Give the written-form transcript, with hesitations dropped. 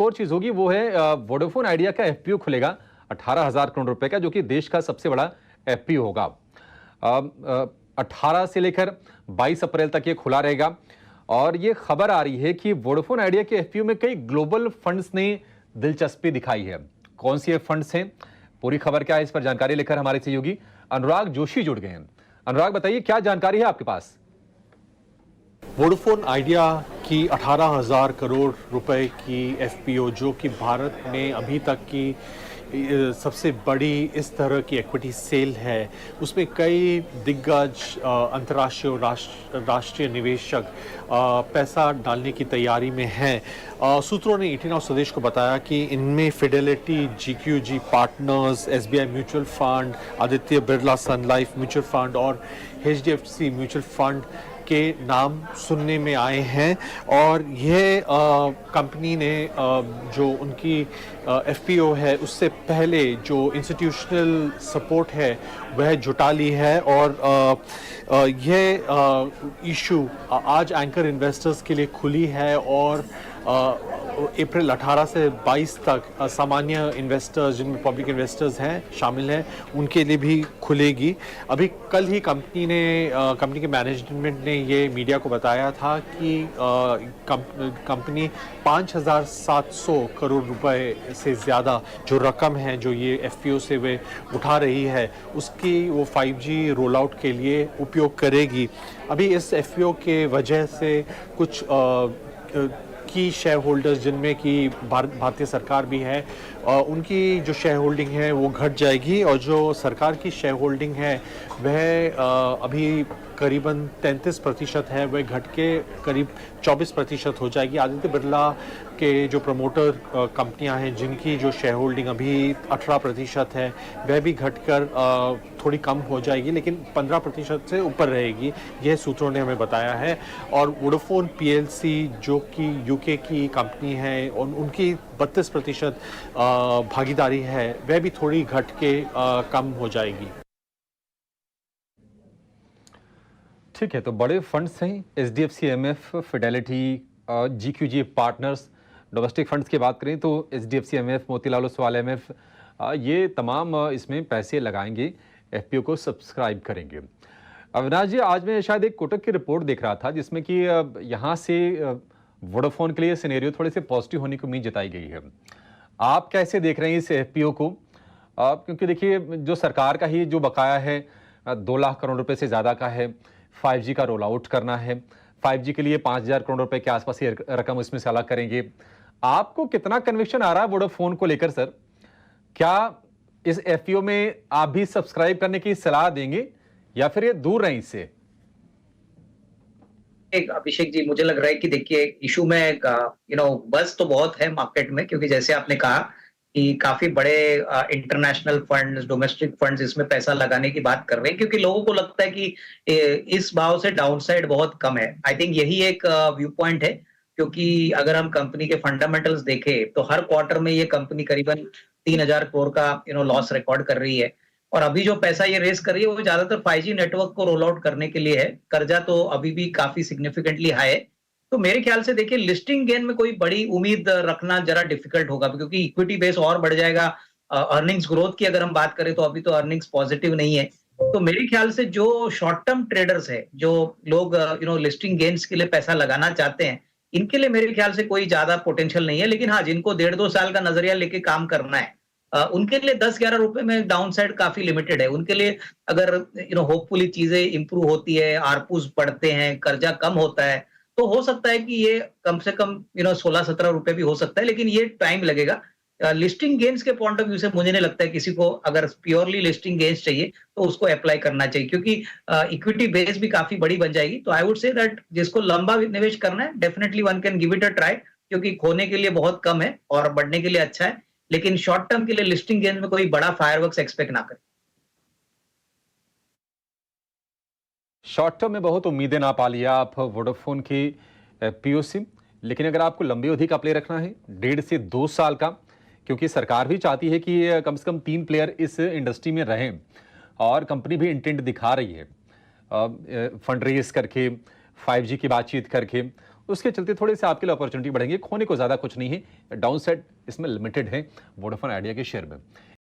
और चीज होगी वो है वोडाफोन आइडिया का एफपीओ खुलेगा 18,000 करोड़ रुपए का, जो कि देश का सबसे बड़ा एफपीओ होगा। 18 से लेकर 22 अप्रैल तक ये खुला रहेगा। और ये खबर आ रही है कि वोडाफोन आइडिया के एफपीओ में कई ग्लोबल फंड्स ने दिलचस्पी दिखाई है। कौन सी फंड्स हैं, पूरी खबर क्या है, इस पर जानकारी लेकर हमारे सहयोगी अनुराग जोशी जुड़ गए हैं। अनुराग, बताइए क्या जानकारी है आपके पास। वोडाफोन आइडिया की 18,000 करोड़ रुपए की एफपीओ, जो कि भारत में अभी तक की सबसे बड़ी इस तरह की इक्विटी सेल है, उसमें कई दिग्गज अंतर्राष्ट्रीय और राष्ट्रीय निवेशक पैसा डालने की तैयारी में हैं। सूत्रों ने 18 हाउस स्वदेश को बताया कि इनमें Fidelity, GQG partners, SBI mutual fund, Aditya Birla Sun Life mutual fund और एचडीएफसी म्यूचुअल फंड के नाम सुनने में आए हैं। और यह कंपनी ने जो उनकी एफपीओ है, उससे पहले जो इंस्टीट्यूशनल सपोर्ट है वह जुटा ली है। और यह इशू आज एंकर इन्वेस्टर्स के लिए खुली है और अप्रैल 18 से 22 तक सामान्य इन्वेस्टर्स, जिनमें पब्लिक इन्वेस्टर्स हैं शामिल हैं, उनके लिए भी खुलेगी। अभी कल ही कंपनी के मैनेजमेंट ने ये मीडिया को बताया था कि कंपनी 5,700 करोड़ रुपए से ज़्यादा जो रकम है, जो ये एफपीओ से वे उठा रही है, उसकी वो 5G रोल आउट के लिए उपयोग करेगी। अभी इस एफपीओ के वजह से कुछ की शेयर होल्डर्स, जिनमें कि भारतीय सरकार भी है, उनकी जो शेयर होल्डिंग है वो घट जाएगी। और जो सरकार की शेयर होल्डिंग है वह अभी करीबन 33% है, वह घट के करीब 24% हो जाएगी। आदित्य बिरला के जो प्रमोटर कंपनियां हैं, जिनकी जो शेयर होल्डिंग अभी 18% है, वह भी घटकर थोड़ी कम हो जाएगी, लेकिन 15% से ऊपर रहेगी, यह सूत्रों ने हमें बताया है। और वोडाफोन पीएलसी, जो कि यूके की कंपनी है, और उनकी 32% भागीदारी है, वह भी थोड़ी घट के कम हो जाएगी। ठीक है, तो बड़े फंड्स हैं, HDFC MF, Fidelity, GQG partners. Domestic funds की बात करें तो HDFC MF, Motilal Oswal MF, ये तमाम इसमें पैसे लगाएंगे, एफपीओ को सब्सक्राइब करेंगे। अविनाश जी, आज मैं शायद एक कोटक की रिपोर्ट देख रहा था जिसमें कि यहाँ से वोडाफोन के लिए सिनेरियो थोड़े से पॉजिटिव होने की उम्मीद जताई गई है। आप कैसे देख रहे हैं इस एफपीओ को? क्योंकि देखिए, जो सरकार का ही जो बकाया है 2 लाख करोड़ रुपए से ज़्यादा का है, 5G का रोल आउट करना है, 5G के लिए 5,000 करोड़ रुपए के आसपास ये रकम इसमें से अलग करेंगे। आपको कितना कन्विक्शन आ रहा है वोडाफोन को लेकर सर? क्या इस एफपीओ में आप भी सब्सक्राइब करने की सलाह देंगे या फिर ये दूर रहें इससे? अभिषेक जी, मुझे लग रहा है कि देखिए, इशू में बस तो बहुत है मार्केट में, क्योंकि जैसे आपने कहा कि काफी बड़े इंटरनेशनल फंड्स, डोमेस्टिक फंड्स इसमें पैसा लगाने की बात कर रहे हैं, क्योंकि लोगों को लगता है कि इस भाव से डाउनसाइड बहुत कम है। आई थिंक यही एक व्यू पॉइंट है, क्योंकि अगर हम कंपनी के फंडामेंटल्स देखें तो हर क्वार्टर में ये कंपनी करीबन 3,000 करोड़ का लॉस रिकॉर्ड कर रही है। और अभी जो पैसा ये रेस कर रही है वो ज्यादातर 5G नेटवर्क को रोल आउट करने के लिए है। कर्जा तो अभी भी काफी सिग्निफिकेंटली हाई है। तो मेरे ख्याल से देखिए, लिस्टिंग गेन में कोई बड़ी उम्मीद रखना जरा डिफिकल्ट होगा, क्योंकि इक्विटी बेस और बढ़ जाएगा। अर्निंग्स ग्रोथ की अगर हम बात करें तो अभी तो अर्निंग्स पॉजिटिव नहीं है। तो मेरे ख्याल से जो शॉर्ट टर्म ट्रेडर्स है, जो लोग लिस्टिंग गेन्स के लिए पैसा लगाना चाहते हैं, इनके लिए मेरे ख्याल से कोई ज्यादा पोटेंशियल नहीं है। लेकिन हाँ, जिनको 1.5-2 साल का नजरिया लेके काम करना है, उनके लिए 10-11 रुपए में डाउनसाइड काफी लिमिटेड है। उनके लिए अगर होपफुली चीजें इंप्रूव होती है, आरपूस बढ़ते हैं, कर्जा कम होता है, तो हो सकता है कि ये कम से कम 16-17 रुपए भी हो सकता है, लेकिन ये टाइम लगेगा। लिस्टिंग गेन्स के पॉइंट ऑफ व्यू से मुझे नहीं लगता है किसी को अगर प्योरली लिस्टिंग गेन्स चाहिए तो उसको अप्लाई करना चाहिए, क्योंकि इक्विटी बेस भी काफी बड़ी बन जाएगी। तो आई वुड से दैट जिसको लंबा निवेश करना है, definitely one can give it a try, क्योंकि खोने के लिए बहुत कम है और बढ़ने के लिए अच्छा है। लेकिन शॉर्ट टर्म के लिए लिस्टिंग गेन में कोई बड़ा फायरवर्क्स एक्सपेक्ट ना करें। शॉर्ट टर्म में बहुत उम्मीदें ना पा लिया आप वोडाफोन की एफपीओ से, लेकिन अगर आपको लंबी अवधि का प्ले रखना है 1.5 से 2 साल का, क्योंकि सरकार भी चाहती है कि कम से कम 3 प्लेयर इस इंडस्ट्री में रहें, और कंपनी भी इंटेंट दिखा रही है फंड रेज करके, 5G की बातचीत करके, उसके चलते थोड़े से आपके लिए अपॉर्चुनिटी बढ़ेंगे, खोने को ज़्यादा कुछ नहीं है, डाउन साइड इसमें लिमिटेड है वोडाफोन आइडिया के शेयर में।